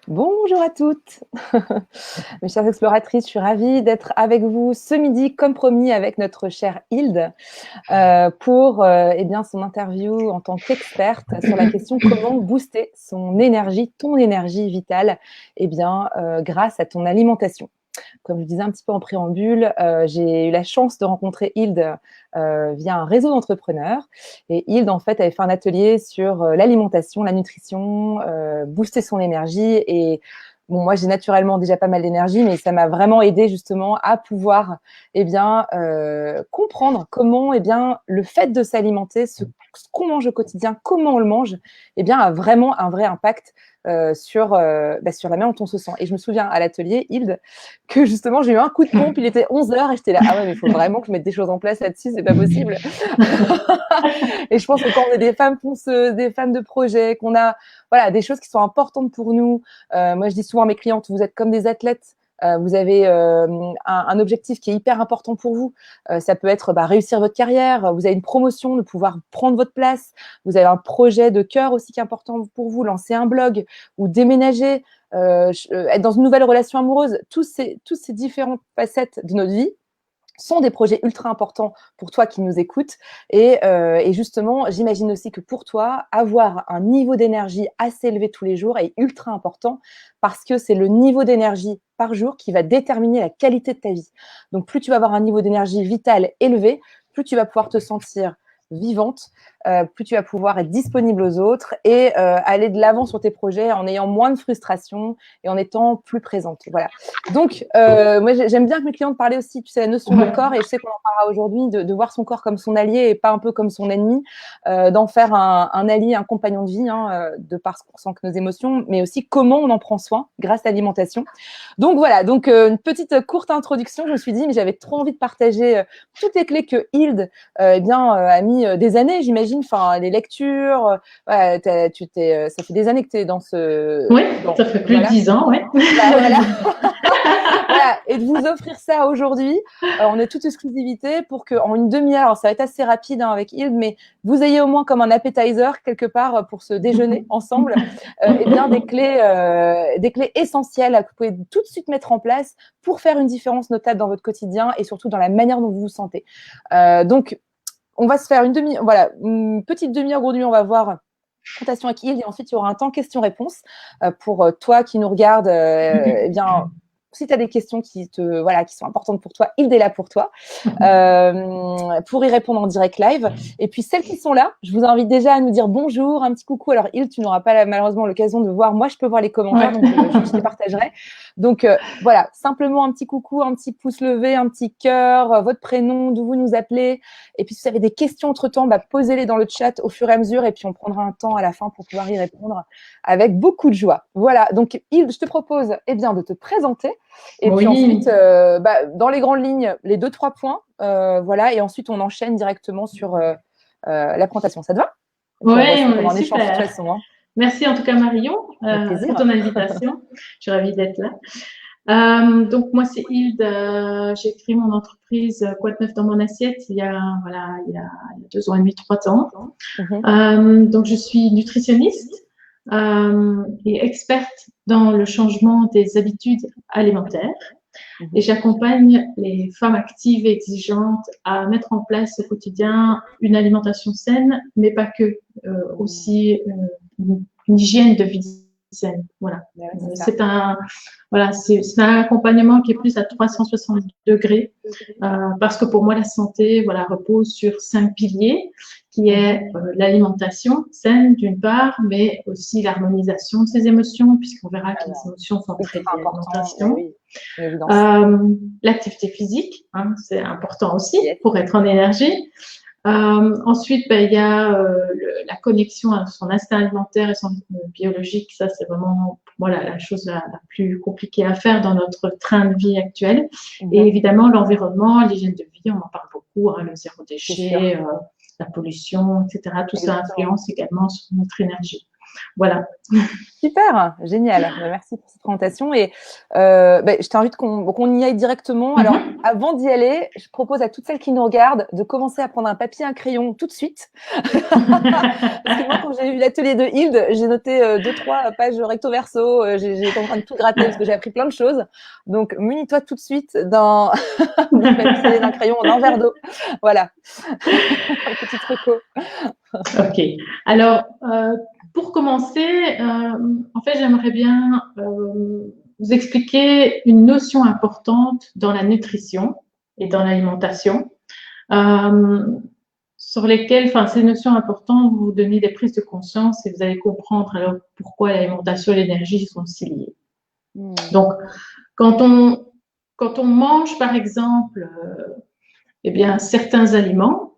Bonjour à toutes, mes chères exploratrices, je suis ravie d'être avec vous ce midi, comme promis, avec notre chère Hilde, pour eh bien, son interview en tant qu'experte sur la question comment booster son énergie, ton énergie vitale, eh bien, grâce à ton alimentation. Comme je disais un petit peu en préambule, j'ai eu la chance de rencontrer Hilde via un réseau d'entrepreneurs. Et Hilde, en fait, avait fait un atelier sur l'alimentation, la nutrition, booster son énergie. Et bon, moi, j'ai naturellement déjà pas mal d'énergie, mais ça m'a vraiment aidé justement à pouvoir eh bien, comprendre comment eh bien, le fait de s'alimenter, ce qu'on mange au quotidien, comment on le mange, eh bien, a vraiment un vrai impact sur la manière dont on se sent. Et je me souviens à l'atelier, Hilde, que justement, j'ai eu un coup de pompe, il était 11h et j'étais là, ah ouais, mais il faut vraiment que je mette des choses en place là-dessus, c'est pas possible. Et je pense que quand on est des femmes fonceuses, des femmes de projet, qu'on a voilà, des choses qui sont importantes pour nous, moi je dis souvent à mes clientes, vous êtes comme des athlètes, vous avez un objectif qui est hyper important pour vous. Ça peut être réussir votre carrière, vous avez une promotion, de pouvoir prendre votre place, vous avez un projet de cœur aussi qui est important pour vous, lancer un blog ou déménager, être dans une nouvelle relation amoureuse. Tous ces différentes facettes de notre vie sont des projets ultra importants pour toi qui nous écoutes. Et justement, j'imagine aussi que pour toi, avoir un niveau d'énergie assez élevé tous les jours est ultra important parce que c'est le niveau d'énergie par jour qui va déterminer la qualité de ta vie. Donc, plus tu vas avoir un niveau d'énergie vitale élevé, plus tu vas pouvoir te sentir vivante, plus tu vas pouvoir être disponible aux autres et aller de l'avant sur tes projets en ayant moins de frustration et en étant plus présente. Voilà. Donc, moi, j'aime bien que mes clientes parlent aussi, tu sais, la notion de corps, et je sais qu'on en parlera aujourd'hui, de voir son corps comme son allié et pas un peu comme son ennemi, d'en faire un allié, un compagnon de vie, hein, de par ce qu'on ressent que nos émotions, mais aussi comment on en prend soin grâce à l'alimentation. Donc voilà, donc une petite courte introduction, je me suis dit, mais j'avais trop envie de partager toutes les clés que Hilde a mis des années, j'imagine, enfin, les lectures, ouais, ça fait des années que tu es dans ce... Oui, ça fait plus de 10 ans, oui. Voilà. Voilà, et de vous offrir ça aujourd'hui, on est toute exclusivité pour qu'en une demi-heure, alors ça va être assez rapide hein, avec Hilde, mais vous ayez au moins comme un appetizer quelque part pour ce déjeuner ensemble, et bien des clés essentielles que vous pouvez tout de suite mettre en place pour faire une différence notable dans votre quotidien et surtout dans la manière dont vous vous sentez. Donc, on va se faire une petite demi-heure aujourd'hui, on va voir présentation avec Hilde et ensuite il y aura un temps questions-réponses pour toi qui nous regarde. Eh bien, si tu as des questions qui sont importantes pour toi, Hilde est là pour toi, pour y répondre en direct live. Et puis celles qui sont là, je vous invite déjà à nous dire bonjour, un petit coucou. Alors Hilde, tu n'auras pas malheureusement l'occasion de voir. Moi, je peux voir les commentaires, donc je les partagerai. Donc voilà, simplement un petit coucou, un petit pouce levé, un petit cœur, votre prénom, d'où vous nous appelez. Et puis si vous avez des questions entre-temps, posez-les dans le chat au fur et à mesure et puis on prendra un temps à la fin pour pouvoir y répondre avec beaucoup de joie. Voilà, donc Hilde, je te propose de te présenter et puis ensuite, Oui, dans les grandes lignes, les 2-3 points, voilà, et ensuite on enchaîne directement sur la présentation. Ça te va? Et puis on voit ça comme ouais, un échange de toute super. façon. Hein. Merci en tout cas Marion Avec pour plaisir. ton invitation. Je suis ravie d'être là. Donc moi c'est Hilde, j'ai créé mon entreprise Quoi de neuf dans mon assiette il y a 2 ans et demi, 3 ans. Mhm. Donc je suis nutritionniste et experte dans le changement des habitudes alimentaires. Et Mhm. j'accompagne les femmes actives et exigeantes à mettre en place au quotidien une alimentation saine, mais pas que, aussi une hygiène de vie saine. Voilà. Ouais, c'est ça. C'est un accompagnement qui est plus à 360 degrés, parce que pour moi la santé, voilà, repose sur 5 piliers, qui est l'alimentation saine d'une part, mais aussi l'harmonisation de ses émotions, puisqu'on verra que les Alors, émotions sont très ultra liées à important, mais l'alimentation. oui, une évidence. L'activité physique, hein, c'est important aussi Yes. pour être en énergie. Ensuite, il y a la connexion à son instinct alimentaire et son rythme biologique. Ça, c'est vraiment pour moi la chose la plus compliquée à faire dans notre train de vie actuel. Et Mhm. évidemment, l'environnement, l'hygiène de vie, on en parle beaucoup, hein, le zéro C'est sûr, déchet, la pollution, etc. Tout ça exactement. influence également sur notre énergie. Voilà. Super, génial. Bah, merci pour cette présentation. Et je t'invite qu'on y aille directement. Alors, avant d'y aller, je propose à toutes celles qui nous regardent de commencer à prendre un papier, un crayon tout de suite. Parce que moi, quand j'ai eu l'atelier de Hilde, j'ai noté 2-3 pages recto verso. J'ai été en train de tout gratter parce que j'ai appris plein de choses. Donc, munis-toi tout de suite d'un papier, d'un crayon, d'un verre d'eau. Voilà, un petit reco. Ok. Alors, pour commencer, en fait, j'aimerais bien vous expliquer une notion importante dans la nutrition et dans l'alimentation, sur lesquelles, enfin, ces notions importantes vont vous donner des prises de conscience et vous allez comprendre alors pourquoi l'alimentation et l'énergie sont si liées. Donc, quand on mange, par exemple, eh bien, certains aliments,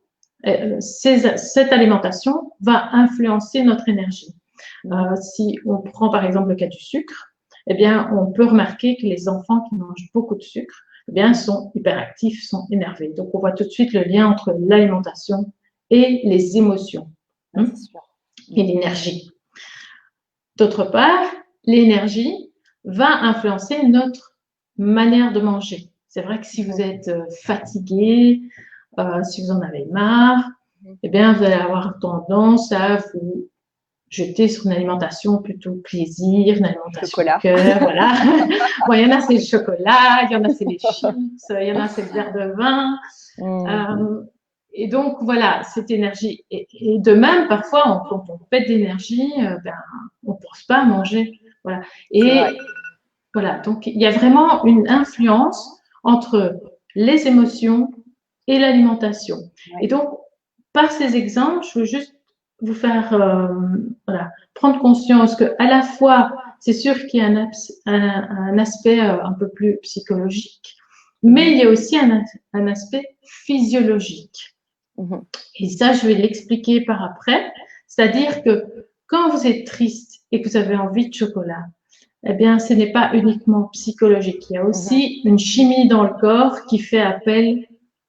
cette alimentation va influencer notre énergie. Si on prend par exemple le cas du sucre, eh bien, on peut remarquer que les enfants qui mangent beaucoup de sucre, eh bien, sont hyperactifs, sont énervés. Donc, on voit tout de suite le lien entre l'alimentation et les émotions et l'énergie. D'autre part, l'énergie va influencer notre manière de manger. C'est vrai que si vous êtes fatigué, si vous en avez marre, eh bien, vous allez avoir tendance à vous jeter sur une alimentation plutôt plaisir, une alimentation cœur, voilà. Bon, il y en a, c'est le chocolat, il y en a, c'est les chips, il y en a, c'est le verre de vin. Et donc, voilà, cette énergie. Et de même, parfois, quand on pète d'énergie, on ne pense pas à manger. Voilà. Et voilà, donc il y a vraiment une influence entre les émotions et l'alimentation. Et donc, par ces exemples, je veux juste vous faire prendre conscience qu'à la fois, c'est sûr qu'il y a un aspect un peu plus psychologique, mais il y a aussi un aspect physiologique. Et ça, je vais l'expliquer par après. C'est-à-dire que quand vous êtes triste et que vous avez envie de chocolat, eh bien, ce n'est pas uniquement psychologique. Il y a aussi une chimie dans le corps qui fait appel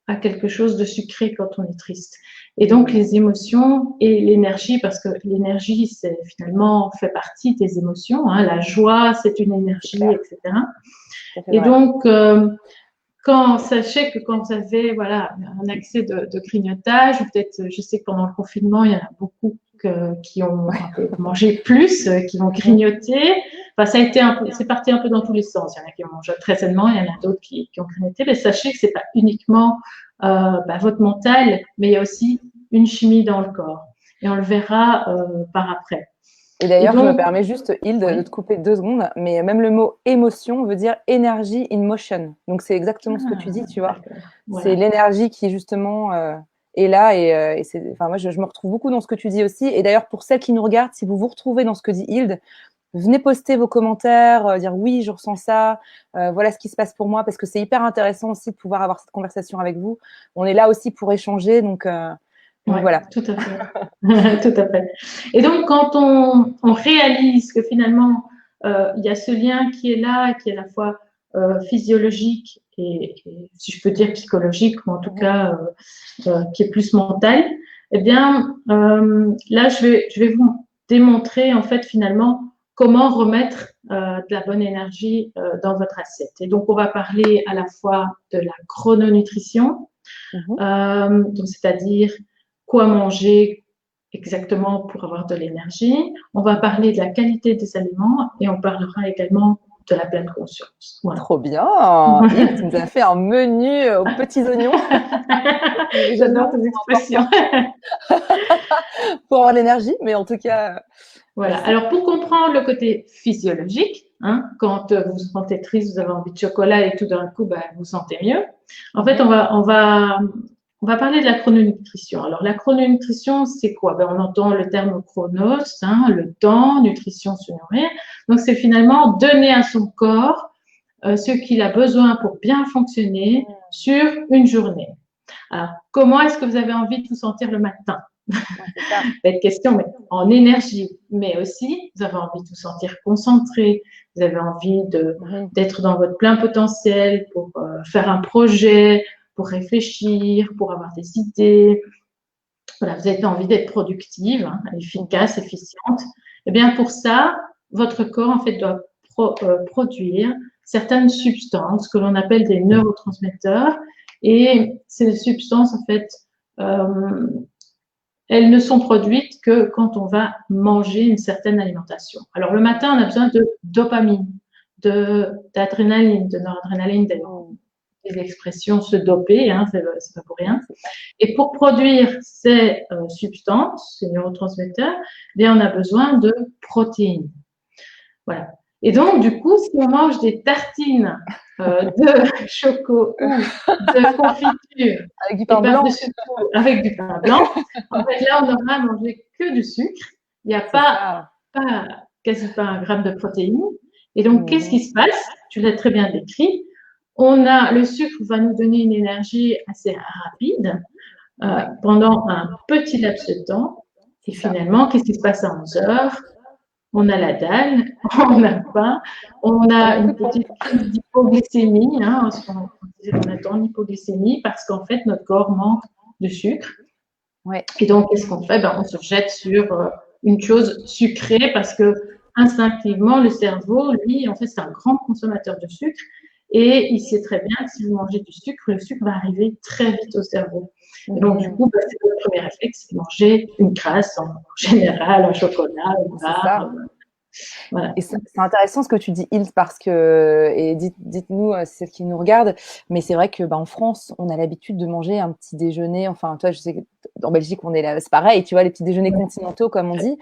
à quelque chose de sucré quand on est triste. Et donc, les émotions et l'énergie, parce que l'énergie, c'est finalement fait partie des émotions. Hein, la joie, c'est une énergie, etc. Et donc, sachez que quand vous avez un accès de grignotage, peut-être, je sais que pendant le confinement, il y en a beaucoup qui ont mangé plus, qui vont grignoter. Enfin, c'est parti un peu dans tous les sens. Il y en a qui mangent très sainement, il y en a d'autres qui ont grignoté. Mais sachez que c'est pas uniquement votre mental, mais il y a aussi une chimie dans le corps. Et on le verra par après. Et d'ailleurs, je me permets juste, Hilde, de te couper 2 secondes, mais même le mot émotion veut dire energy in motion. Donc, c'est exactement ce que tu dis, tu vois. Voilà. C'est l'énergie qui, justement, est là. Et moi, je me retrouve beaucoup dans ce que tu dis aussi. Et d'ailleurs, pour celles qui nous regardent, si vous vous retrouvez dans ce que dit Hilde, venez poster vos commentaires, dire oui, je ressens ça, voilà ce qui se passe pour moi, parce que c'est hyper intéressant aussi de pouvoir avoir cette conversation avec vous. On est là aussi pour échanger, donc voilà. Tout à fait. Tout à fait. Et donc, quand on réalise que finalement, il y a ce lien qui est là, qui est à la fois physiologique et, si je peux dire psychologique, ou en tout cas qui est plus mental, eh bien, là, je vais vous démontrer en fait finalement comment remettre de la bonne énergie dans votre assiette. Et donc, on va parler à la fois de la chrononutrition, donc c'est-à-dire quoi manger exactement pour avoir de l'énergie. On va parler de la qualité des aliments et on parlera également de la pleine conscience. Voilà. Trop bien. Tu nous as fait un menu aux petits oignons. J'adore tes expressions. Pour avoir l'énergie, mais en tout cas. Voilà. Alors, pour comprendre le côté physiologique, quand vous vous sentez triste, vous avez envie de chocolat et tout d'un coup, vous vous sentez mieux. En fait, on va parler de la chrononutrition. Alors, la chrononutrition, c'est quoi? On entend le terme chronos, le temps, nutrition, se nourrir. Donc, c'est finalement donner à son corps ce qu'il a besoin pour bien fonctionner sur une journée. Alors, comment est-ce que vous avez envie de vous sentir le matin? Bête question, mais en énergie, mais aussi, vous avez envie de vous sentir concentré, vous avez envie d'être dans votre plein potentiel pour faire un projet, pour réfléchir, pour avoir des idées. Voilà, vous avez envie d'être productive, efficace, efficiente. Eh bien, pour ça, votre corps, en fait, doit produire certaines substances que l'on appelle des neurotransmetteurs. Et ces substances, en fait, elles ne sont produites que quand on va manger une certaine alimentation. Alors, le matin, on a besoin de dopamine, d'adrénaline, de noradrénaline, des expressions se doper, hein, c'est pas pour rien. Et pour produire ces substances, ces neurotransmetteurs, eh bien, on a besoin de protéines. Voilà. Et donc, du coup, si on mange des tartines de choco ou de confiture avec du pain blanc, avec du pain blanc, en fait, là, on n'aura mangé que du sucre. Il n'y a quasi pas un gramme de protéines. Et donc, qu'est-ce qui se passe? Tu l'as très bien décrit. Le sucre va nous donner une énergie assez rapide pendant un petit laps de temps. Et finalement, qu'est-ce qui se passe à 11 heures? On a la dalle, on a faim, on a une petite crise d'hypoglycémie. Hein, on attend l'hypoglycémie parce qu'en fait, notre corps manque de sucre. Ouais. Et donc, qu'est-ce qu'on fait? On se jette sur une chose sucrée parce que instinctivement, le cerveau, lui, en fait, c'est un grand consommateur de sucre. Et il sait très bien que si vous mangez du sucre, le sucre va arriver très vite au cerveau. Et donc, du coup, c'est le premier réflexe, c'est manger une crasse en général, un chocolat, une barre. Voilà. Et c'est intéressant ce que tu dis, Hilde, parce que, et dites-nous, c'est ce qui nous regarde, mais c'est vrai que en France, on a l'habitude de manger un petit déjeuner. Enfin, toi, je sais qu'en Belgique, on est là, c'est pareil, tu vois, les petits déjeuners continentaux, comme on dit,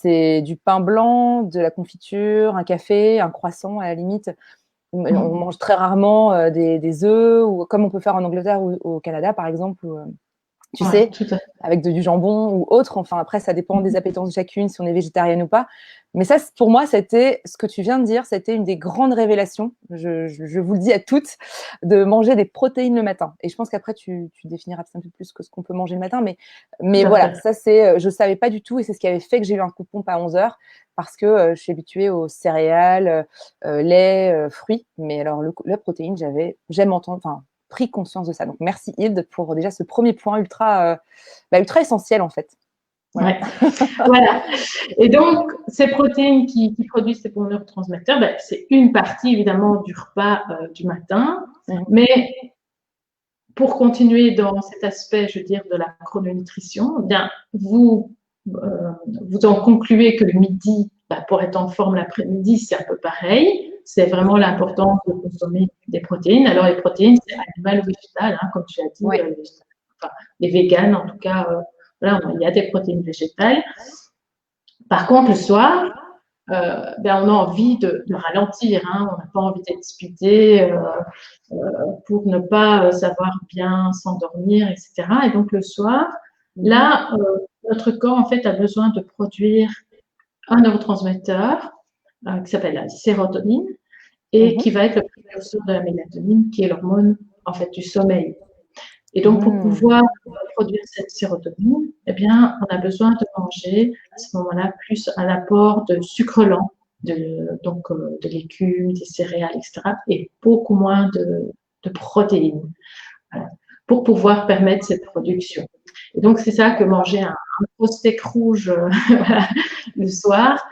c'est du pain blanc, de la confiture, un café, un croissant à la limite. On mange très rarement des œufs, ou comme on peut faire en Angleterre ou au Canada, par exemple, où, tu sais, avec du jambon ou autre. Enfin, après, ça dépend des appétences de chacune, si on est végétarienne ou pas. Mais ça, pour moi, c'était ce que tu viens de dire, c'était une des grandes révélations, je vous le dis à toutes, de manger des protéines le matin. Et je pense qu'après, tu définiras un peu plus que ce qu'on peut manger le matin. Mais voilà, ça, je ne savais pas du tout. Et c'est ce qui avait fait que j'ai eu un coup de pompe à 11 heures, parce que je suis habituée aux céréales, lait, fruits. Mais alors, la protéine, j'aime entendre... Enfin, pris conscience de ça. Donc, merci Hilde pour déjà ce premier point ultra essentiel en fait. Voilà. Voilà. Et donc, ces protéines qui produisent ces neurotransmetteurs, c'est une partie évidemment du repas du matin, mais pour continuer dans cet aspect, je veux dire, de la chrononutrition, bien, vous en concluez que le midi, pour être en forme l'après-midi, c'est un peu pareil. C'est vraiment l'importance de consommer des protéines. Alors, les protéines, c'est animal ou végétal, hein, comme tu as dit, les véganes, en tout cas, il y a des protéines végétales. Par contre, le soir, on a envie de ralentir, hein, on n'a pas envie d'être speedé pour ne pas savoir bien s'endormir, etc. Et donc, le soir, là, notre corps, en fait, a besoin de produire un neurotransmetteur qui s'appelle la sérotonine et qui va être le précurseur de la mélatonine, qui est l'hormone, en fait, du sommeil. Et donc, pour pouvoir produire cette sérotonine, eh bien, on a besoin de manger à ce moment-là plus un apport de sucre lent, donc de légumes, des céréales, etc., et beaucoup moins de protéines, voilà, pour pouvoir permettre cette production. Et donc, c'est ça que manger un gros steak rouge le soir,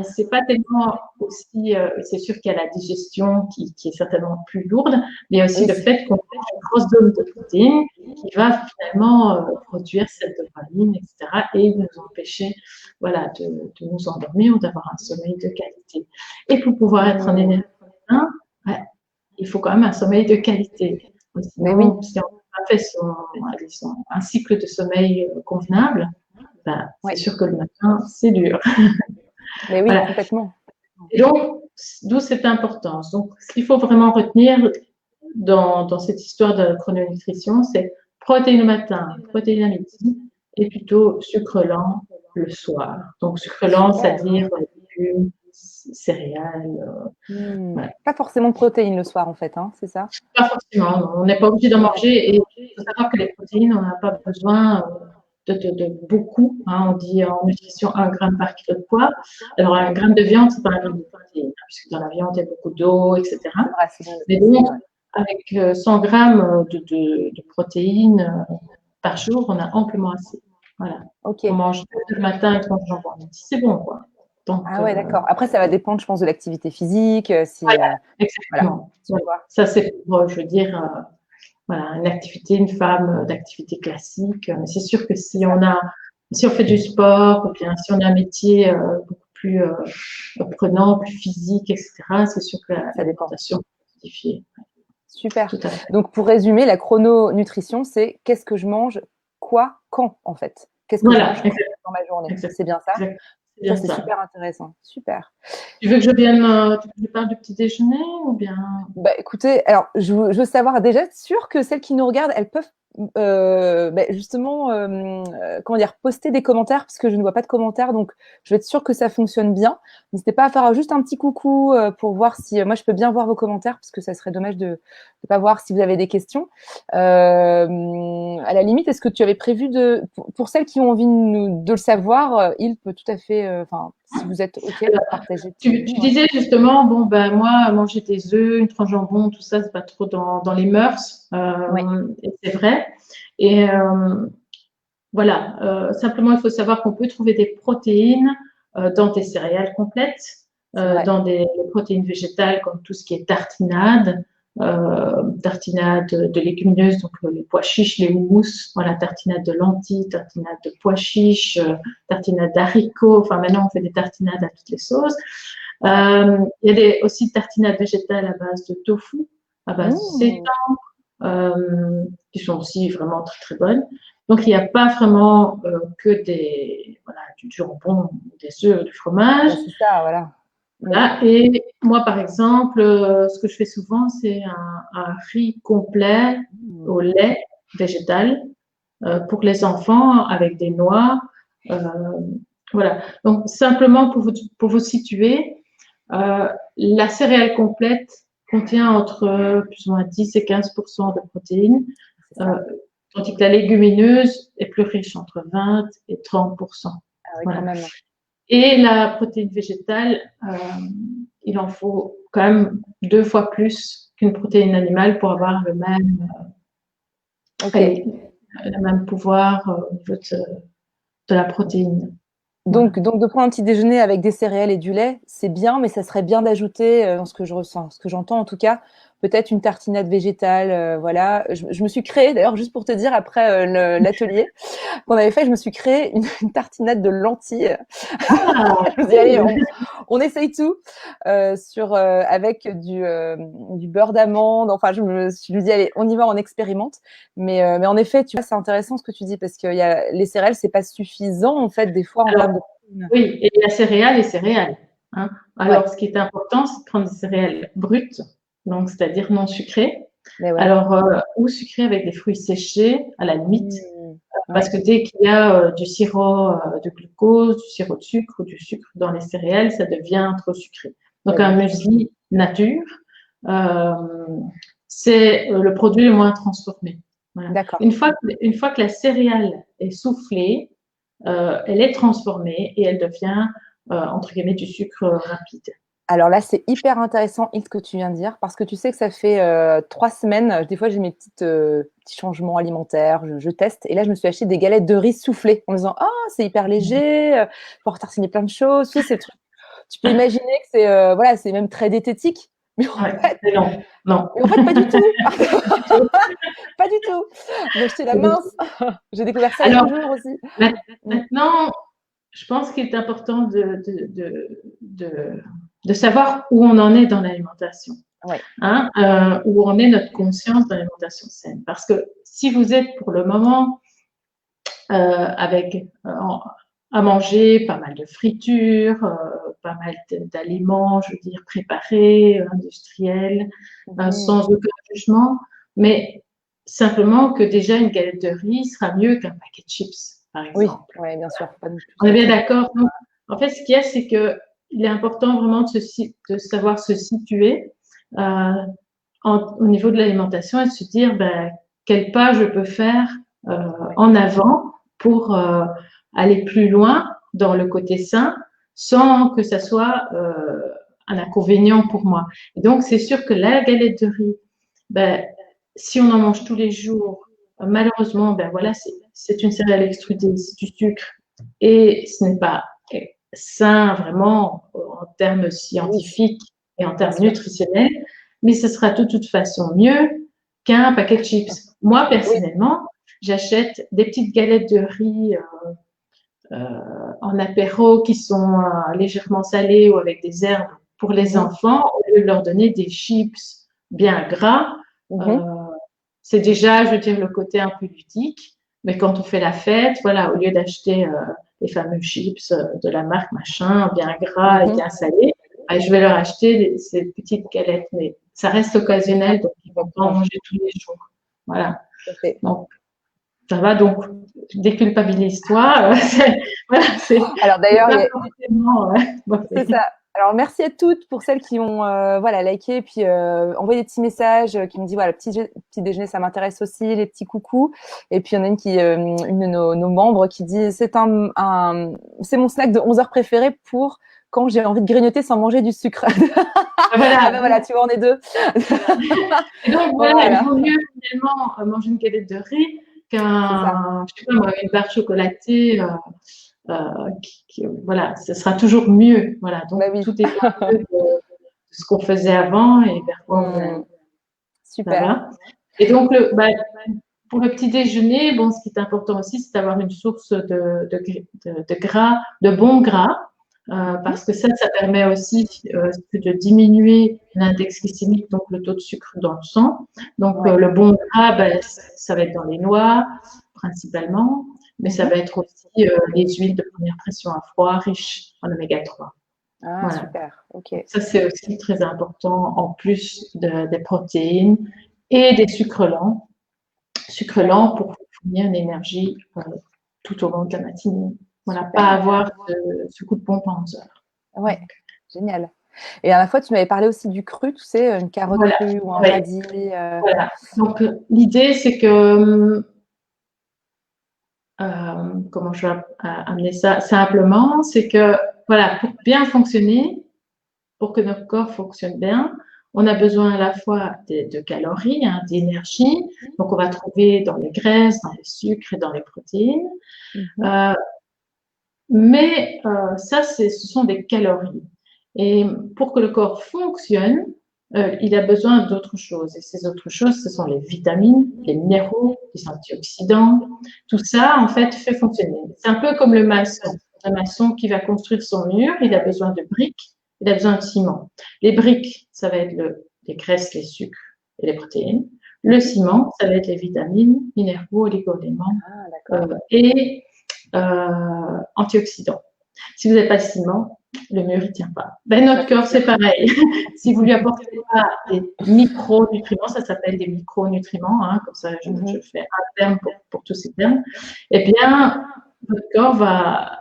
c'est pas tellement aussi, c'est sûr qu'il y a la digestion qui est certainement plus lourde, mais il y a aussi le fait qu'on fait une grosse dose de protéines qui va finalement produire cette dopamine, etc., et nous empêcher de nous endormir ou d'avoir un sommeil de qualité. Et pour pouvoir être en énergie, il faut quand même un sommeil de qualité. Sinon, si on n'a pas fait un cycle de sommeil convenable, c'est sûr que le matin, c'est dur. Mais oui, complètement. Et donc, d'où cette importance. Donc, ce qu'il faut vraiment retenir dans cette histoire de chrononutrition, c'est protéines le matin, protéines à midi, et plutôt sucre lent le soir. Donc, sucre lent, c'est-à-dire légumes, céréales. Pas forcément de protéines le soir, en fait, hein, c'est ça? Pas forcément, non. On n'est pas obligé d'en manger. Et il faut savoir que les protéines, on n'a pas besoin de beaucoup. Hein. On dit en nutrition 1 gramme par kilo de poids. Alors, un gramme de viande, c'est pas un gramme de protéines, puisque dans la viande, il y a beaucoup d'eau, etc. Mais donc, avec 100 grammes de protéines par jour, on a amplement assez. Voilà. On mange le matin et on mange le midi, c'est bon, quoi. Donc, Ah ouais, d'accord. Après, ça va dépendre, je pense, de l'activité physique, voilà, voilà, exactement. tu Voilà. vois? Ça, c'est pour, je veux dire, voilà, une activité, une femme d'activité classique. Mais c'est sûr que C'est ça, si on fait du sport, ou bien si on a un métier beaucoup plus prenant, plus physique, etc., c'est sûr que ça dépend. l'alimentation peut modifier. Super. Tout à fait. Donc pour résumer, la chrononutrition, c'est qu'est-ce que je mange, quoi, quand, en fait? Qu'est-ce que je Voilà, mange quand exact, dans ma journée? exact, C'est bien ça? exact. C'est Ça, bien c'est ça. super intéressant. Super. Tu veux que je parle du petit déjeuner ou bien? Bah, écoutez, alors je veux savoir déjà être sûre que celles qui nous regardent, elles peuvent bah, justement, comment dire, poster des commentaires parce que je ne vois pas de commentaires, donc je veux être sûre que ça fonctionne bien. N'hésitez pas à faire juste un petit coucou pour voir si moi je peux bien voir vos commentaires parce que ça serait dommage de ne pas voir si vous avez des questions. À la limite, est-ce que tu avais prévu pour celles qui ont envie de le savoir, il peut tout à fait, enfin, si vous êtes OK Alors, pour partager petit tu bout, hein. disais justement, bon, ben, moi, manger des œufs, une tranche de jambon, tout ça, c'est pas trop dans les mœurs. Oui, Et c'est vrai. Et voilà, simplement, il faut savoir qu'on peut trouver des protéines dans des céréales complètes, c'est vrai. dans des protéines végétales comme tout ce qui est tartinade, tartinade de légumineuses, donc les pois chiches, les housses, voilà, tartinade de lentilles, tartinade de pois chiches, tartinade d'haricots. Enfin, maintenant, on fait des tartinades à toutes les sauces. Ouais. Il y a aussi tartinades végétales à base de tofu, à base de Mmh. seitan, qui sont aussi vraiment très très bonnes. Donc il n'y a pas vraiment que voilà, du jambon, des œufs, du fromage. Bah, c'est ça, voilà. Mmh. Voilà. Et moi, par exemple, ce que je fais souvent, c'est un riz complet Mmh. au lait végétal pour les enfants avec des noix. Euh, voilà. Donc simplement pour vous situer, la céréale complète contient entre plus ou moins 10 et 15% de protéines, C'est euh, ça. tandis que la légumineuse est plus riche, entre 20 et 30%. Ah oui, quand Voilà. même. Et la protéine végétale, il en faut quand même 2 fois plus qu'une protéine animale pour avoir OK. allez, le même pouvoir au niveau de la protéine. Voilà. Donc de prendre un petit déjeuner avec des céréales et du lait, c'est bien, mais ça serait bien d'ajouter, dans ce que je ressens, ce que j'entends en tout cas, peut-être une tartinade végétale, voilà. Je me suis créée d'ailleurs, juste pour te dire, après, l'atelier qu'on avait fait, je me suis créée une tartinade de lentilles. Ah, Je me dis: «Allez, on essaye tout», avec du beurre d'amande. Enfin, je me dis: «Allez, on y va, on expérimente». Mais en effet, tu vois, c'est intéressant ce que tu dis parce que les céréales, c'est pas suffisant, en fait, des fois, en alors, termes de protéines. oui, et la céréale est céréale. Hein. Ouais, Alors, ce qui est important, c'est de prendre des céréales brutes, donc c'est-à-dire non sucrées. mais ouais. Alors, ou sucrées avec des fruits séchés, à la limite, Mmh. parce Ouais, que dès qu'il y a du sirop de glucose, du sirop de sucre ou du sucre dans les céréales, ça devient trop sucré. bah, Donc, un bien sûr. muesli nature, euh, c'est le produit le moins transformé. Voilà. D'accord. Une fois que la céréale est soufflée, elle est transformée et elle devient, entre guillemets, du sucre rapide. Alors là, c'est hyper intéressant, ce que tu viens de dire, parce que tu sais que ça fait 3 semaines, des fois j'ai mes petits changements alimentaires, je teste, et là je me suis acheté des galettes de riz soufflées en me disant: «Ah, c'est hyper léger, pour tartiner plein de choses». Tu sais, c'est le truc, tu peux imaginer que c'est voilà, c'est même très diététique, mais en Ouais, fait, mais non, non, pas du tout, du tout. pas du tout. Donc j'étais là: Pas du «Mince». tout. J'ai découvert ça il y a Alors, 2 jours aussi. Mmh. maintenant, je pense qu'il est important de savoir où on en est dans l'alimentation, Ouais. hein, où en est notre conscience d'alimentation saine. Parce que si vous êtes pour le moment avec à manger pas mal de fritures, pas mal d'aliments, je veux dire, préparés, industriels, Mmh. sans aucun jugement, mais simplement que déjà une galette de riz sera mieux qu'un paquet de chips, par Oui, exemple. ouais, bien sûr, pas non plus On est bien trop. d'accord. Donc, en fait, ce qu'il y a, c'est que il est important vraiment de savoir se situer euh, au niveau de l'alimentation et de se dire ben, quel pas je peux faire Ouais. en avant pour aller plus loin dans le côté sain sans que ça soit un inconvénient pour moi. Et donc, c'est sûr que la galette de riz, ben, si on en mange tous les jours, malheureusement, ben voilà, c'est une céréale extrudée, c'est du sucre et ce n'est pas sain vraiment en termes Oui, scientifiques et en bien termes sûr. nutritionnels, mais ce sera de toute façon mieux qu'un paquet de chips. Moi, Oui. personnellement, j'achète des petites galettes de riz en apéro qui sont légèrement salées ou avec des herbes pour les Mhm. enfants, au lieu de leur donner des chips bien gras. Euh, Mhm. c'est déjà, je veux dire, le côté un peu ludique. Mais quand on fait la fête, voilà, au lieu d'acheter les fameux chips de la marque machin, bien gras et Mhm. bien salés, je vais leur acheter ces petites galettes. Mais ça reste Bien, occasionnel, donc ils ne vont pas en exactement. manger tous les jours. Voilà. Tout à fait. Donc, ça va. Donc, déculpabilise-toi. Voilà, Alors c'est d'ailleurs, pas forcément c'est mauvais. ça. Alors merci à toutes pour celles qui ont voilà liké et puis envoyé des petits messages qui me dit voilà petit déjeuner ça m'intéresse aussi, les petits coucous. Et puis il y en a une une de nos membres qui dit c'est mon snack de 11 heures préféré pour quand j'ai envie de grignoter sans manger du sucre. Ah Voilà. ben voilà, tu vois, on est deux. Et donc, voilà, il Voilà, vaut mieux finalement manger une galette de riz c'est ça. je sais pas moi, une barre chocolatée. Voilà, ce sera toujours mieux. Voilà, Bah donc oui. tout dépend un peu de ce qu'on faisait avant et vers quoi on veut Hmm, aller. Ça super. va. Et donc, pour le petit déjeuner, bon, ce qui est important aussi, c'est d'avoir une source de gras, de bons gras, Mhm. parce que ça permet aussi de diminuer l'index glycémique, donc le taux de sucre dans le sang. Donc, Ouais. le bon gras, ça va être dans les noix, principalement, mais ça Mhm. va être aussi les huiles de première pression à froid riches en oméga 3. Ah Voilà. super. Ok. Donc, ça, c'est aussi très important, en plus des protéines et des sucres lents. Sucres Ouais. lents pour fournir une énergie tout au long de la matinée. Voilà, pas Super. avoir ce coup de pompe en 11 heures. Ouais. Donc, Génial. Et à la fois, tu m'avais parlé aussi du cru, tu sais, une carotte voilà. crue ou un Ouais, radis. voilà. Donc, l'idée, c'est que, comment je vais amener ça simplement, c'est que, voilà, pour bien fonctionner, pour que notre corps fonctionne bien, on a besoin à la fois de calories, hein, d'énergie. Donc, on va trouver dans les graisses, dans les sucres et dans les protéines. Mhm. Euh, mais ça, ce sont des calories. Et pour que le corps fonctionne, il a besoin d'autres choses. Et ces autres choses, ce sont les vitamines, les minéraux, les antioxydants. Tout ça, en fait, fait fonctionner. C'est un peu comme le maçon. Un maçon qui va construire son mur, il a besoin de briques, il a besoin de ciment. Les briques, ça va être les graisses, les sucres et les protéines. Le ciment, ça va être les vitamines, minéraux, oligo-éléments Ah, d'accord. et antioxydants. Si vous n'avez pas de ciment, le mur ne tient pas. Ben, Ça, notre c'est corps, sûr. c'est pareil. Si vous lui apportez pas des micronutriments, ça s'appelle des micronutriments, hein, comme ça je Mhm. fais un terme pour tous ces termes, eh bien, votre corps va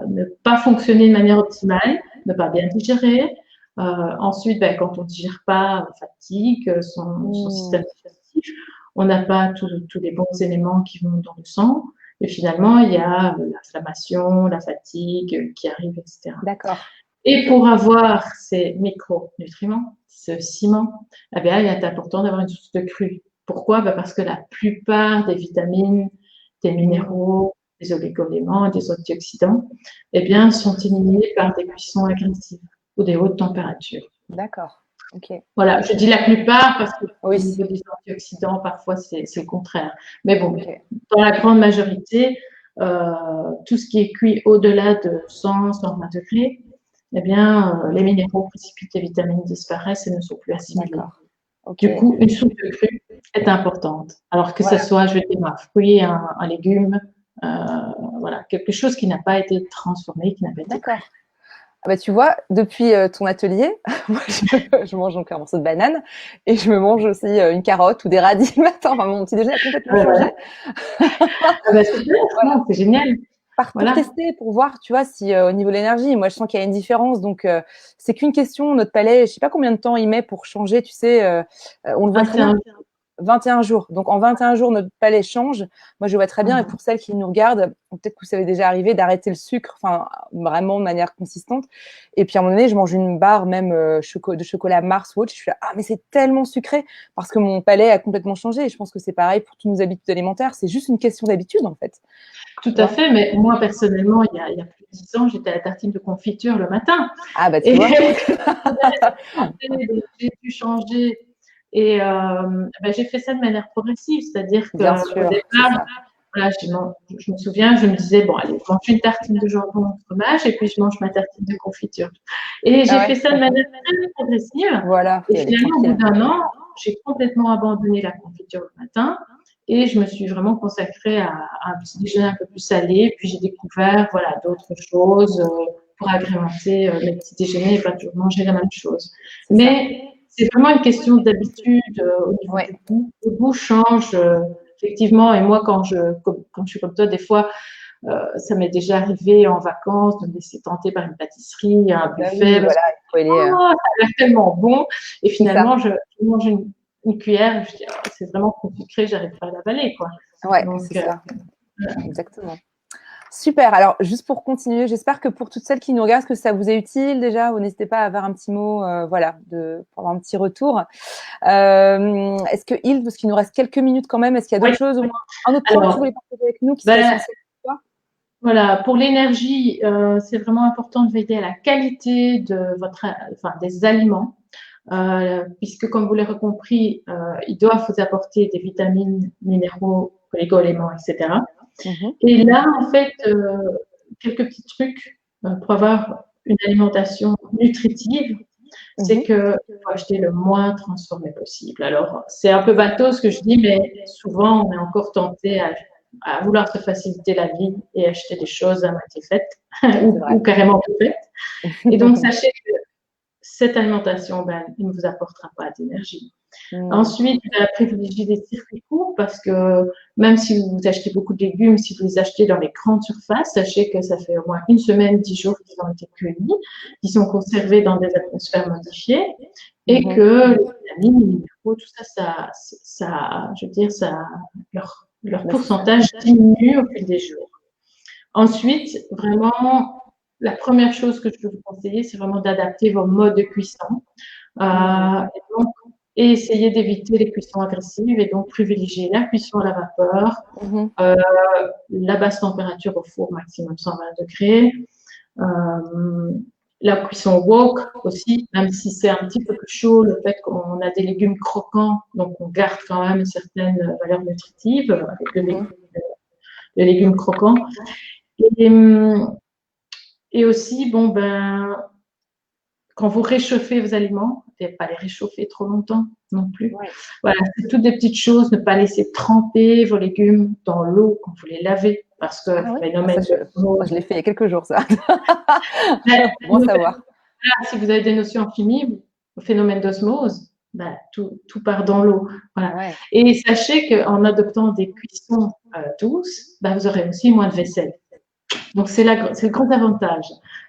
ne pas fonctionner de manière optimale, ne pas bien digérer. Ensuite, ben, quand on ne digère pas, on fatigue son Mm. système digestif. On n'a pas tous les bons éléments qui vont dans le sang. Et finalement, il y a l'inflammation, la fatigue qui arrive, etc. D'accord. Et Ok. pour avoir ces micronutriments, ce ciment, eh bien, il est important d'avoir une source de cru. Pourquoi? Ben parce que la plupart des vitamines, des Mm. minéraux, des oligo-éléments, des antioxydants, eh bien, sont éliminés par des cuissons agressives ou des hautes températures. D'accord. Ok. Voilà, je dis la plupart parce que Oui. au niveau des antioxydants, parfois c'est le contraire. Mais bon, Ok. dans la grande majorité, tout ce qui est cuit au-delà de 120 degrés, eh bien, les minéraux précipitent, les vitamines disparaissent et ne sont plus assimilés. D'accord. Ok. Du coup, une soupe de cru est importante. Alors que ce Voilà. soit, je veux dire, un fruit, un légume, euh, voilà, quelque chose qui n'a pas été transformé, qui n'a pas été D'accord. cuit. Ah bah, tu vois, depuis ton atelier, moi, je mange donc un morceau de banane et je me mange aussi une carotte ou des radis le matin. Enfin, mon petit déjeuner a complètement changé. Ouais. Ah bah, super, Voilà. non, c'est génial. Pour Voilà. tester, pour voir, tu vois, si au niveau de l'énergie, moi, je sens qu'il y a une différence. Donc, c'est qu'une question. Notre palais, je sais pas combien de temps il met pour changer. Tu sais, on le voit Ah, très bien. 21 jours. Donc, en 21 jours, notre palais change. Moi, je vois très bien. Et pour celles qui nous regardent, peut-être que vous savez déjà arrivé d'arrêter le sucre, enfin, vraiment de manière consistante. Et puis, à un moment donné, je mange une barre même de chocolat Mars ou autre. Je suis là, ah, mais c'est tellement sucré parce que mon palais a complètement changé. Et je pense que c'est pareil pour toutes nos habitudes alimentaires. C'est juste une question d'habitude, en fait. Tout à fait, mais moi, personnellement, il y a plus de 10 ans, j'étais à la tartine de confiture le matin. Ah, bah, tu vois. J'ai dû changer. Et j'ai fait ça de manière progressive, c'est-à-dire qu'au départ, voilà, je me souviens, je me disais, bon, allez, je mange une tartine de jambon au fromage et puis je mange ma tartine de confiture. Et j'ai fait ça de manière très progressive. Voilà. Et finalement, au bout d'un an, j'ai complètement abandonné la confiture le matin et je me suis vraiment consacrée à un petit déjeuner un peu plus salé. Puis j'ai découvert, voilà, d'autres choses pour agrémenter mes petits déjeuners et pas toujours manger la même chose. Mais c'est vraiment une question d'habitude au niveau du goût. Le goût change effectivement. Et moi, quand je suis comme toi, des fois, ça m'est déjà arrivé en vacances de me laisser tenter par une pâtisserie, un buffet. Voilà, ça a l'air tellement bon. Et finalement, je mange une cuillère et je dis, oh, c'est vraiment trop sucré, j'arrive pas à l'avaler, quoi. Ouais, c'est ça. Exactement. Super. Alors, juste pour continuer, j'espère que pour toutes celles qui nous regardent, que ça vous est utile déjà. N'hésitez pas à avoir un petit mot, voilà, pour avoir un petit retour. Est-ce que Hilde, parce qu'il nous reste quelques minutes quand même, est-ce qu'il y a d'autres choses, au moins un autre point que tu voulais partager avec nous qui serait essentiel pour toi? Voilà, pour l'énergie, c'est vraiment important de veiller à la qualité de des aliments, puisque comme vous l'avez compris, ils doivent vous apporter des vitamines, minéraux, oligo-éléments, etc. Et là, en fait, quelques petits trucs pour avoir une alimentation nutritive, c'est qu'il faut acheter le moins transformé possible. Alors, c'est un peu bateau ce que je dis, mais souvent, on est encore tenté à vouloir se faciliter la vie et acheter des choses à moitié faites ou carrément tout faites. Et donc, sachez que cette alimentation, il ne vous apportera pas d'énergie. Ensuite, privilégiez des circuits courts parce que même si vous achetez beaucoup de légumes, si vous les achetez dans les grandes surfaces, sachez que ça fait au moins une semaine, 10 jours qu'ils ont été cueillis, qu'ils sont conservés dans des atmosphères modifiées et que les vitamines, les minéraux, tout ça, je veux dire, leur pourcentage diminue au fil des jours. Ensuite, vraiment, la première chose que je peux vous conseiller, c'est vraiment d'adapter vos modes de cuisson. Et essayer d'éviter les cuissons agressives et donc privilégier la cuisson à la vapeur, la basse température au four, maximum 120 degrés, la cuisson wok aussi, même si c'est un petit peu plus chaud, le fait qu'on a des légumes croquants, donc on garde quand même une certaine valeur nutritive avec les légumes croquants. Et aussi, quand vous réchauffez vos aliments, ne pas les réchauffer trop longtemps non plus. Voilà, c'est toutes des petites choses. Ne pas laisser tremper vos légumes dans l'eau quand vous les lavez, parce que je l'ai fait il y a quelques jours, ça. Bon savoir. Si vous avez des notions en chimie, le phénomène d'osmose, tout part dans l'eau. Voilà. Et sachez qu'en adoptant des cuissons douces, vous aurez aussi moins de vaisselle. Donc, c'est le grand avantage.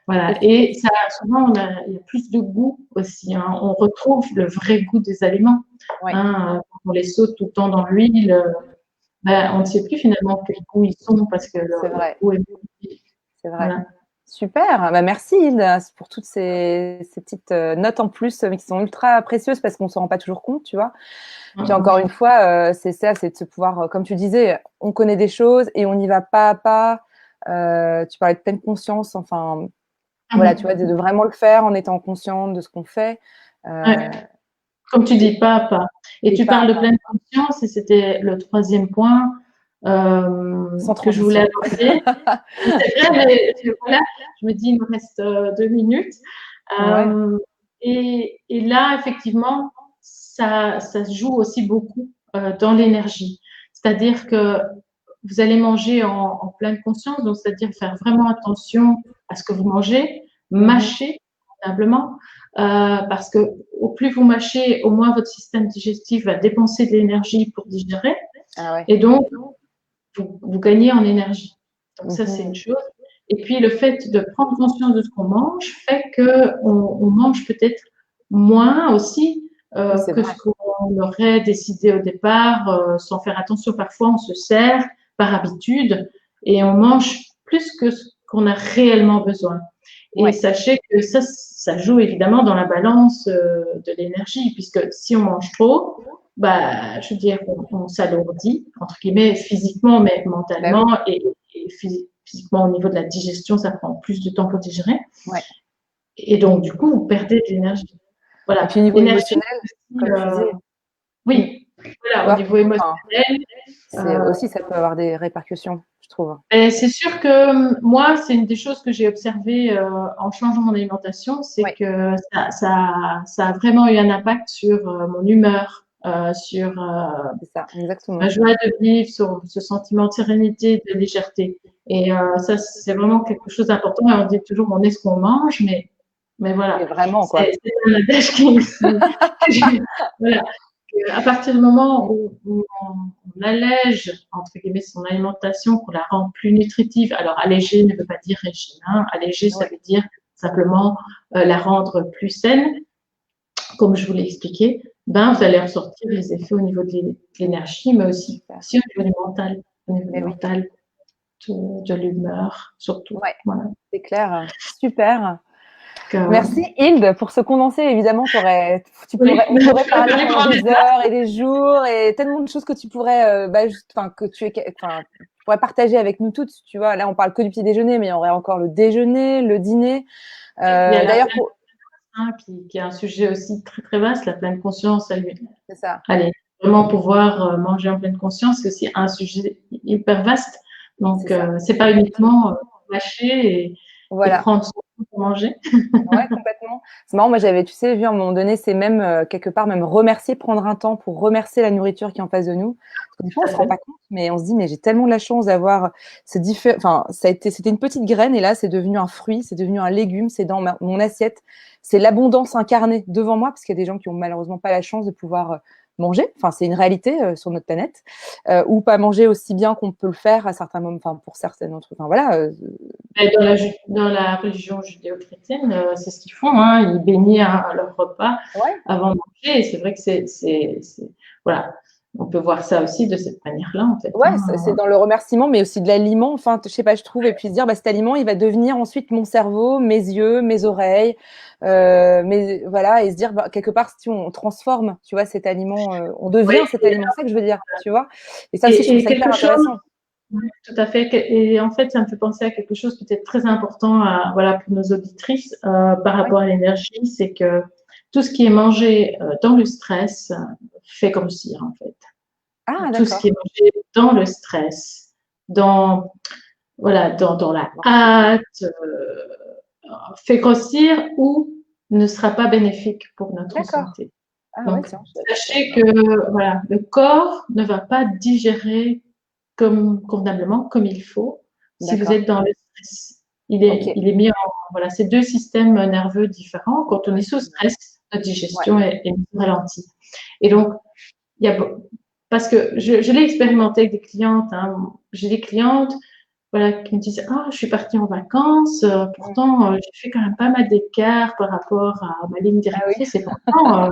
Voilà. Et ça, souvent, il y a plus de goût aussi. Hein. On retrouve le vrai goût des aliments. Quand on les saute tout le temps dans l'huile, on ne sait plus finalement quel goût ils sont parce que le goût est modifié. C'est vrai. Voilà. Super. Merci Hilde pour toutes ces petites notes en plus qui sont ultra précieuses parce qu'on ne s'en rend pas toujours compte, tu vois. Puis encore une fois, c'est ça, c'est de se pouvoir, comme tu disais, on connaît des choses et on y va pas à pas. Tu parlais de pleine conscience, enfin, voilà, tu vois, de vraiment le faire en étant consciente de ce qu'on fait. Comme tu dis, pas à pas. Et tu parles de pleine conscience, et c'était le troisième point que je voulais aborder. C'est vrai, mais voilà, je me dis, il me reste 2 minutes. Et là, effectivement, ça se joue aussi beaucoup dans l'énergie. C'est-à-dire que vous allez manger en pleine conscience, donc c'est-à-dire faire vraiment attention à ce que vous mangez, mâcher convenablement, parce que au plus vous mâchez, au moins votre système digestif va dépenser de l'énergie pour digérer, et donc vous gagnez en énergie. Donc ça, c'est une chose. Et puis le fait de prendre conscience de ce qu'on mange fait qu'on mange peut-être moins aussi que ce qu'on on aurait décidé au départ, sans faire attention. Parfois, on se sert par habitude et on mange plus que ce qu'on a réellement besoin. Et Ouais. sachez que ça joue évidemment dans la balance de l'énergie, puisque si on mange trop, bah, je veux dire, on s'alourdit, entre guillemets, physiquement, mais Bah oui. mentalement et physiquement au niveau de la digestion, ça prend plus de temps pour digérer. Ouais. Et donc, du coup, vous perdez de l'énergie. Et Voilà. puis au niveau L'énergie, émotionnel, aussi, comme tu disais, oui, tu voilà, au vois, niveau enfin, émotionnel. c'est aussi, ça peut avoir des répercussions, je trouve. Et c'est sûr que moi, c'est une des choses que j'ai observées en changeant mon alimentation, c'est Ouais, que ça a vraiment eu un impact sur mon humeur, sur c'est ça, ma exactement. joie de vivre, sur ce sentiment de sérénité, de légèreté. Et ça, c'est vraiment quelque chose d'important. Et on dit toujours, on est ce qu'on mange, mais Mais voilà, vraiment, quoi. c'est un adage voilà, à partir du moment où on allège, entre guillemets, son alimentation, qu'on la rend plus nutritive, alors alléger ne veut pas dire régime, hein. Alléger, ça Ouais, veut dire simplement la rendre plus saine, comme je vous l'ai expliqué, ben, vous allez ressortir les effets au niveau de l'énergie, mais aussi, super. aussi au niveau du Mais oui, mental, de l'humeur, surtout. ouais, Voilà. c'est clair. Super. Donc, Merci Hilde pour ce condensé. Évidemment, oui, on je pourrait peux parler parler pendant pendant des des heures et des jours et tellement de choses que tu pourrais, enfin, tu pourrais partager avec nous toutes. Tu vois, là, on parle que du petit déjeuner, mais il y aurait encore le déjeuner, le dîner. il y a la D'ailleurs, pleine conscience qui est un sujet aussi très très vaste, la pleine conscience. c'est ça, Allez, vraiment pouvoir manger en pleine conscience, c'est aussi un sujet hyper vaste. c'est Donc, ça. c'est pas uniquement mâcher et Voilà. prendre son temps pour manger. Ouais, complètement. C'est marrant, moi j'avais, tu sais, vu à un moment donné, c'est même quelque part même remercier, prendre un temps pour remercier la nourriture qui est en face de nous. Parce que des fois, on Tout se à rend fait. pas compte, mais on se dit, mais j'ai tellement de la chance d'avoir enfin, c'était une petite graine et là, c'est devenu un fruit, c'est devenu un légume, c'est dans mon assiette. C'est l'abondance incarnée devant moi, parce qu'il y a des gens qui ont malheureusement pas la chance de pouvoir manger. Enfin, c'est une réalité sur notre planète, ou pas manger aussi bien qu'on peut le faire à certains moments, enfin, pour certaines autres. Enfin, voilà. Et dans la religion judéo-chrétienne, c'est ce qu'ils font, hein. Ils bénissent leur repas Ouais. avant de manger. Et c'est vrai que voilà, on peut voir ça aussi de cette manière-là, en fait, Ouais, c'est hein. dans le remerciement, mais aussi de l'aliment. Enfin, je sais pas, je trouve. Et puis se dire, bah, cet aliment, il va devenir ensuite mon cerveau, mes yeux, mes oreilles, voilà, et se dire, bah, quelque part, si on transforme, tu vois, cet aliment, on devient cet Oui, aliment. C'est ça que je veux dire, tu vois. Et ça aussi, je trouve et ça hyper quelque chose, intéressant. oui, tout à fait. Et en fait, ça me fait penser à quelque chose peut-être très important voilà, pour nos auditrices par Ouais. rapport à l'énergie, c'est que tout ce qui est mangé dans le stress fait grossir, en fait. Ah, Tout ce qui est d'accord. mangé dans le stress, dans, voilà, dans la Alors, hâte, fait grossir ou ne sera pas bénéfique pour notre d'accord. santé. Ah ouais, Donc, tiens, je savais sachez pas. que voilà, le corps ne va pas digérer convenablement, comme il faut, si vous D'accord. êtes dans le stress. Ok. Il est mis en, voilà, c'est deux systèmes nerveux différents. Quand on est sous Ouais. stress, notre Ouais. digestion est ralentie. Et donc, il y a, parce que je l'ai expérimenté avec des clientes, hein. J'ai des clientes, voilà, qui me disent, ah, je suis partie en vacances, Mm. pourtant, j'ai fait quand même pas mal d'écart par rapport à ma ligne Ah oui. directrice et pourtant,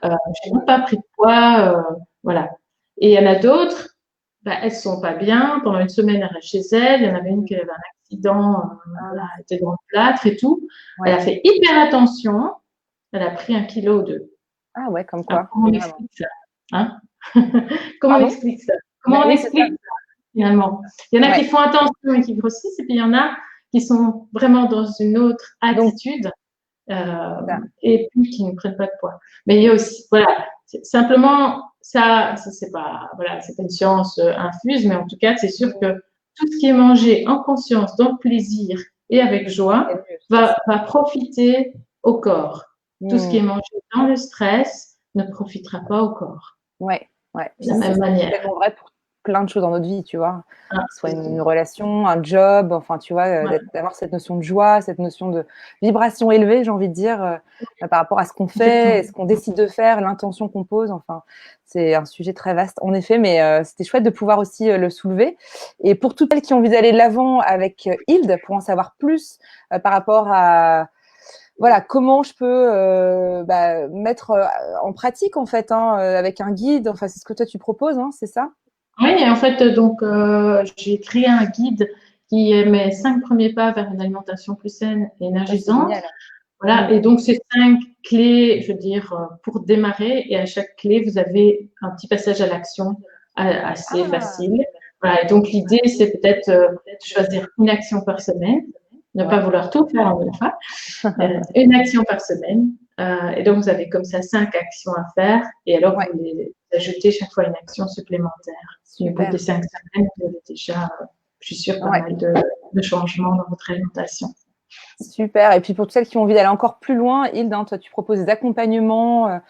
j'ai même pas pris de poids, voilà. Et il y en a d'autres, bah, elles sont pas bien. Pendant une semaine, elles restent chez elles. Il y en avait une Mm. qui avait un accident, Ah voilà, elle mince. était dans le plâtre et tout. Elle Ouais. a fait hyper attention. Elle a pris 1 kilo ou 2. Ah ouais, comme Alors, quoi. comment on Vraiment. explique ça, hein? Comment on Pardon? explique ça? Comment Ben on oui, c'est ça. explique ça, finalement? Il y en a qui Ouais. font attention et qui grossissent, et puis il y en a qui sont vraiment dans une autre Donc, attitude c'est ça. et puis qui ne prennent pas de poids. Mais il y a aussi, voilà, simplement, ça c'est pas, voilà, c'est pas une science infuse, mais en tout cas, c'est sûr Mm. que tout ce qui est mangé en conscience, dans le plaisir et avec C'est joie, mieux, c'est ça. va profiter au corps. Tout ce qui est Mm. mangé dans le stress ne profitera pas au corps. Ouais, ouais. De Puis la même c'est manière, tellement vrai pour plein de choses dans notre vie, tu vois. hein, Que ce soit une relation, un job, enfin, tu vois, ouais, d'avoir cette notion de joie, cette notion de vibration élevée, j'ai envie de dire, par rapport à ce qu'on fait, exactement. ce qu'on décide de faire, l'intention qu'on pose. Enfin, c'est un sujet très vaste, en effet, mais c'était chouette de pouvoir aussi le soulever. Et pour toutes celles qui ont envie d'aller de l'avant avec Hilde, pour en savoir plus par rapport voilà, comment je peux mettre en pratique en fait, hein, avec un guide. Enfin, c'est ce que toi tu proposes, hein, c'est ça? Oui, et en fait, donc, j'ai créé un guide qui est mes 5 premiers pas vers une alimentation plus saine et Ça, c'est énergisante. génial. Voilà, Mm. et donc c'est 5 clés, je veux dire, pour démarrer. Et à chaque clé, vous avez un petit passage à l'action assez Ah, facile. Voilà, et donc l'idée, c'est peut-être de choisir une action par semaine, ne pas ouais. vouloir tout faire en une fois. Une action par semaine. Et donc, vous avez comme ça 5 actions à faire. Et alors, Ouais, vous les ajoutez chaque fois une action supplémentaire. Et au bout des super. 5 semaines, vous avez déjà, je suis sûre, pas Ouais. mal de changements dans votre alimentation. Super. Et puis pour toutes celles qui ont envie d'aller encore plus loin, Hilde, hein, toi, tu proposes des accompagnements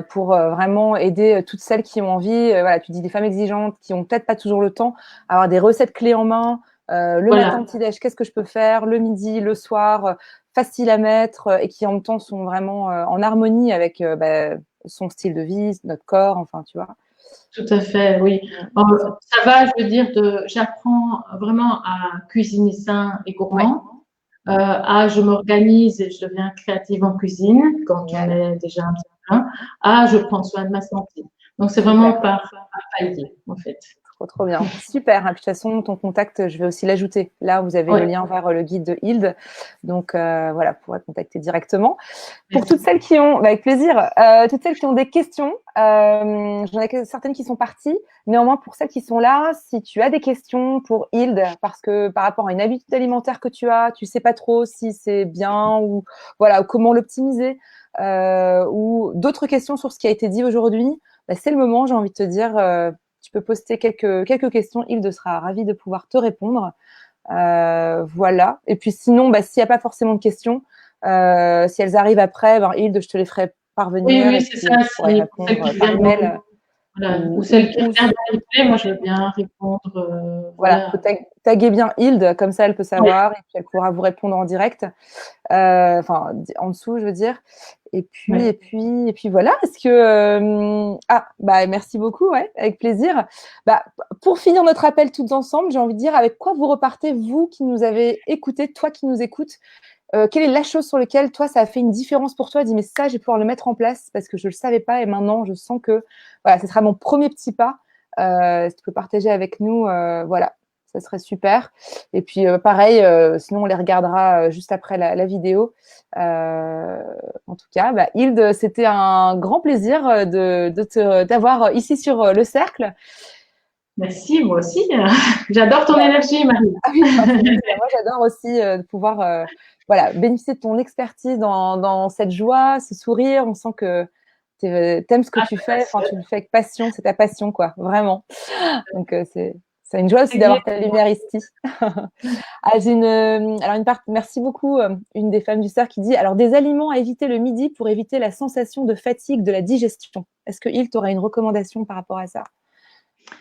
pour vraiment aider toutes celles qui ont envie. Voilà, tu dis des femmes exigeantes qui ont peut-être pas toujours le temps, avoir des recettes clés en main. Le matin, Voilà, petit-déj, qu'est-ce que je peux faire? Le midi, le soir, facile à mettre et qui en même temps sont vraiment en harmonie avec son style de vie, notre corps, enfin, tu vois. tout à fait, oui. Ça va, je veux dire, j'apprends vraiment à cuisiner sain et Ouais, gourmand. Je m'organise et je deviens créative en cuisine quand on génial. est déjà un petit peu plein. Je prends soin de ma santé. Donc, c'est vraiment Super. par palier, en fait. Trop, trop bien. Super. Et puis, de toute façon, ton contact, je vais aussi l'ajouter. Là, vous avez Oui, le lien vers le guide de Hilde. Donc, voilà, vous pourrez contacter directement. Pour toutes merci. celles qui ont, avec plaisir, toutes celles qui ont des questions, j'en ai certaines qui sont parties. Néanmoins, pour celles qui sont là, si tu as des questions pour Hilde, parce que par rapport à une habitude alimentaire que tu sais pas trop si c'est bien ou voilà, ou comment l'optimiser, ou d'autres questions sur ce qui a été dit aujourd'hui, c'est le moment, j'ai envie de te dire. Tu peux poster quelques questions. Hilde sera ravie de pouvoir te répondre. Voilà. Et puis sinon, s'il n'y a pas forcément de questions, si elles arrivent après, Hilde, je te les ferai Oui, parvenir et oui, c'est puis ça. tu pourrais Pour celles répondre qui par regardent, email voilà, ou ou, celles ou, qui ou regardent le replay, moi, je veux bien répondre. voilà, faut Voilà. taguer bien Hilde, comme ça elle peut Oui, savoir et puis elle pourra vous répondre en direct. Enfin en dessous, je veux dire. oui. Et puis voilà. Est-ce que merci beaucoup, ouais, avec plaisir. Pour finir notre appel toutes ensemble, j'ai envie de dire avec quoi vous repartez, vous qui nous avez écoutés, toi qui nous écoutes. Quelle est la chose sur laquelle toi ça a fait une différence pour toi? Dis mais ça, je vais pouvoir le mettre en place parce que je le savais pas et maintenant je sens que voilà, ce sera mon premier petit pas. Si tu peux partager avec nous, voilà, ça serait super. Et puis pareil, sinon on les regardera juste après la vidéo. En tout cas, Hilde, c'était un grand plaisir d'avoir ici sur le cercle. Merci, moi aussi. J'adore ton énergie, Marie. Ah oui, c'est gentil. Moi, j'adore aussi de pouvoir voilà, bénéficier de ton expertise dans cette joie, ce sourire. On sent que tu aimes ce que tu fais. Enfin, tu le fais avec passion. C'est ta passion, quoi. Vraiment. Donc, c'est une joie aussi d'avoir ta lumière ici. J'ai merci beaucoup. Une des femmes du cercle qui dit, alors, des aliments à éviter le midi pour éviter la sensation de fatigue de la digestion. Est-ce que Il t'aurait une recommandation par rapport à ça?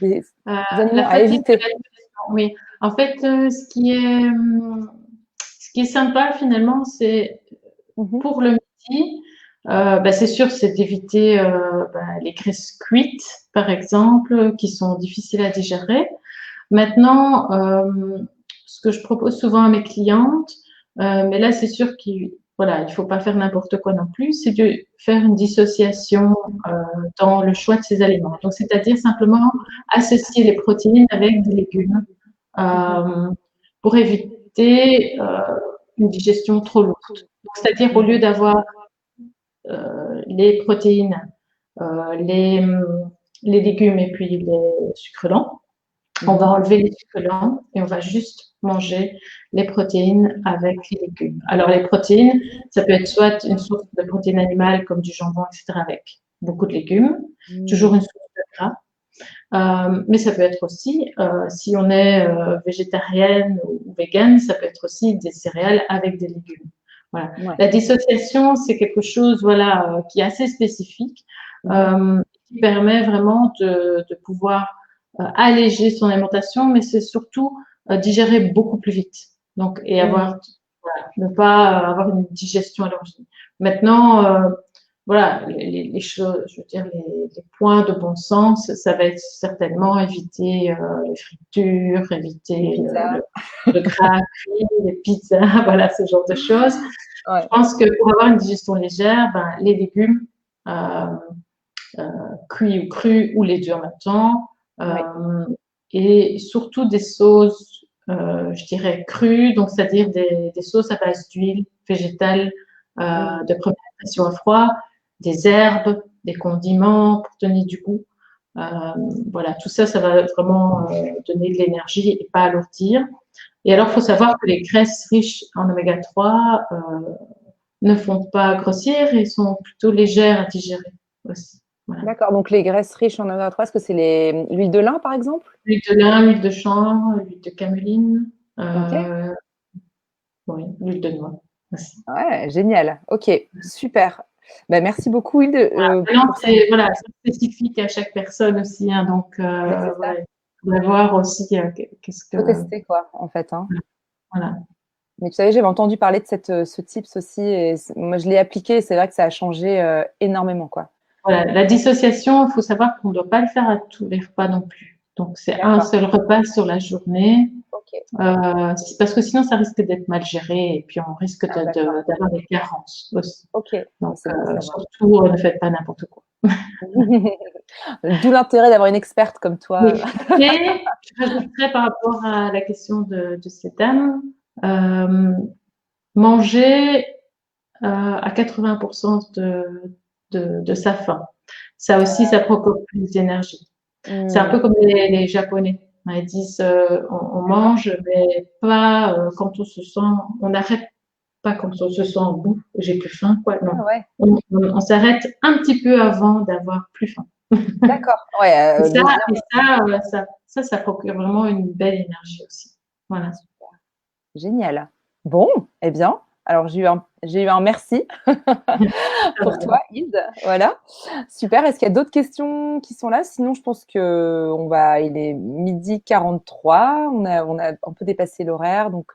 Des La aliments à fatigue de éviter. la digestion, oui. En fait, ce qui est sympa finalement, c'est Mhm. pour le midi, c'est sûr, c'est d'éviter les graisses cuites, par exemple, qui sont difficiles à digérer. Maintenant, ce que je propose souvent à mes clientes, mais là, c'est sûr qu'il voilà, il faut pas faire n'importe quoi non plus, c'est de faire une dissociation dans le choix de ces aliments. Donc, c'est-à-dire simplement associer les protéines avec des légumes Mhm. euh, pour éviter une digestion trop lourde. C'est-à-dire au lieu Mhm. d'avoir les protéines, euh, les, les légumes et puis les sucres lents, on va Mhm. enlever les sucres lents et on va juste manger les protéines avec les légumes. Alors les protéines, ça peut être soit une source de protéines animales comme du jambon, etc. avec beaucoup de légumes, toujours Mhm. une source de gras. Mais ça peut être aussi, si on est végétarienne ou végane, ça peut être aussi des céréales avec des légumes. Voilà. Ouais. La dissociation, c'est quelque chose, voilà, qui est assez spécifique, Mhm. qui permet vraiment de pouvoir alléger son alimentation, mais c'est surtout digérer beaucoup plus vite. Donc, et Mhm. avoir, voilà, ne pas avoir une digestion à l'origine. Maintenant, voilà, les choses, je veux dire, les points de bon sens, ça va être certainement éviter les fritures, Les éviter pizzas. le gras cuit, les pizzas, voilà, ce genre de choses. Je pense que pour avoir une digestion légère, ben, les légumes, euh, cuits ou crus, ou les deux en même temps, et surtout des sauces, je dirais crues, donc c'est-à-dire des sauces à base d'huile végétale de première pression à froid, des herbes, des condiments pour donner du goût. Voilà, tout ça, ça va vraiment donner de l'énergie et pas alourdir. Et alors, il faut savoir que les graisses riches en oméga 3 ne font pas grossir et sont plutôt légères à digérer aussi. Voilà. D'accord, donc les graisses riches en oméga 3, est-ce que c'est l'huile de lin, par exemple? L'huile de lin, l'huile de chanvre, l'huile de caméline, Ok. oui, l'huile de noix aussi. Ouais, génial. Ok, super. Ben, merci beaucoup, Hilde, Voilà, pour ça. c'est spécifique à chaque personne aussi, hein, donc Ben, c'est ça. ouais, on va voir aussi qu'est-ce que Faut tester, quoi, en fait, hein. voilà. Mais tu savais, j'avais entendu parler de ce tips aussi, et moi, je l'ai appliqué, et c'est vrai que ça a changé énormément, quoi. Voilà, la dissociation, il faut savoir qu'on ne doit pas le faire à tous les repas non plus. Donc, c'est un D'accord. seul repas sur la journée, Ok. parce que sinon, ça risque d'être mal géré et puis on risque Ah, d'accord. d'avoir des carences aussi. Ok. Donc, C'est bon à savoir. surtout, ne faites pas n'importe quoi. D'où l'intérêt d'avoir une experte comme toi. Oui. Et je rajouterais par rapport à la question de cette dame, manger à 80% de sa faim. Ça aussi, ça procure plus d'énergie. C'est un peu comme les Japonais. Ils disent on mange, mais pas quand on se sent, on n'arrête pas quand on se sent au bout, j'ai plus faim, quoi. Non. Ah ouais. On s'arrête un petit peu avant d'avoir plus faim. D'accord. Ouais, Et ça, deuxième. ça procure vraiment une belle énergie aussi. Voilà. Génial. Bon, eh bien, alors j'ai eu un merci pour toi, Hilde. Voilà. Super. Est-ce qu'il y a d'autres questions qui sont là? Sinon, je pense que il est 12h43. On a un peu dépassé l'horaire. Donc,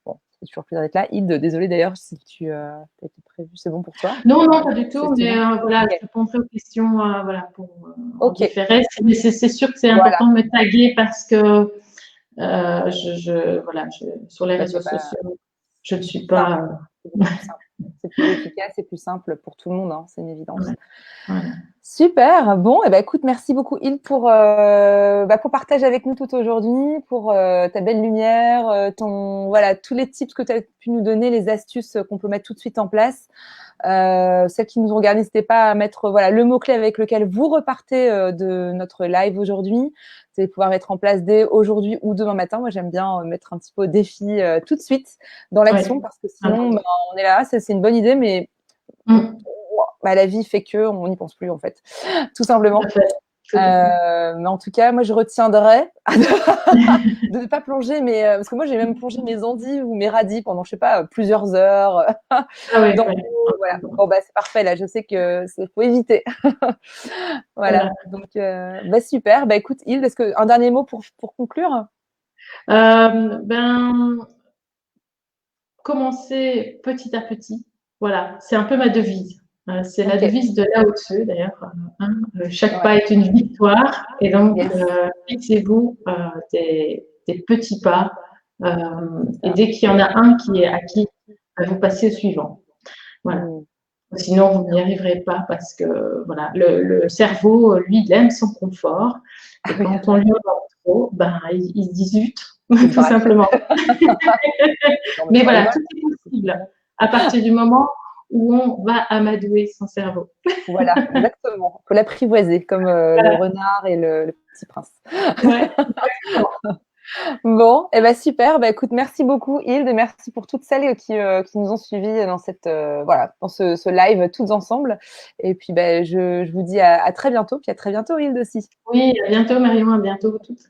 bon, c'est toujours plaisir d'être là. Hilde, désolée d'ailleurs si tu as été prévu. C'est bon pour toi? Non, non, pas du tout, C'est mais bon? voilà, Ok. je répondrai aux questions voilà, pour en Ok. différé. Mais c'est sûr que c'est Voilà. important de me taguer parce que voilà, sur les Bah, réseaux c'est pas, sociaux, je ne c'est suis plus simple. pas. C'est beaucoup plus simple. C'est plus efficace et plus simple pour tout le monde, hein, c'est une évidence. Voilà. Super. Bon, eh ben, écoute, merci beaucoup, Hilde, pour partager avec nous tout aujourd'hui, pour ta belle lumière, voilà, tous les tips que tu as pu nous donner, les astuces qu'on peut mettre tout de suite en place. Celles qui nous ont regardé, n'hésitez pas à mettre voilà, le mot-clé avec lequel vous repartez de notre live aujourd'hui. Vous allez pouvoir mettre en place dès aujourd'hui ou demain matin. Moi, j'aime bien mettre un petit peu au défi tout de suite dans l'action, Ouais. parce que sinon, on est là, c'est une bonne idée, mais la vie fait qu'on n'y pense plus, en fait, tout simplement. Tout à fait. Tout à fait. Mais en tout cas, moi, je retiendrai de ne pas plonger, parce que moi, j'ai même plongé mes endives ou mes radis pendant, je sais pas, plusieurs heures Ah ouais, dans ouais. l'eau. Voilà. Bon, bah, c'est parfait. Là, je sais que faut éviter. Voilà. Voilà. Donc, super. Bah, écoute, Hilde, est-ce que un dernier mot pour conclure? Ben, commencer petit à petit. Voilà, c'est un peu ma devise. C'est la Ok. devise de Lao Tzu, d'ailleurs. Chaque Ouais. pas est une victoire. Et donc, Yes. fixez-vous des petits pas. Et Ça. dès qu'il y en a un qui est acquis, vous passez au suivant. Voilà. Sinon, vous n'y arriverez pas parce que voilà, le cerveau, lui, il aime son confort. Et quand on lui en donne trop, ben, il se dit zut, Il se tout braque. simplement. Non, mais Mais tu voilà, rigoles. tout est possible à partir du moment où on va amadouer son cerveau. Voilà, exactement. Il faut l'apprivoiser, comme le Voilà. renard et le petit prince. Ouais, exactement. Bon, et ben super. Bah, écoute, merci beaucoup, Hilde, et merci pour toutes celles qui nous ont suivis dans voilà, dans ce live toutes ensemble. Et puis, je vous dis à très bientôt. Puis à très bientôt, Hilde aussi. Oui, à bientôt, Marion, à bientôt toutes.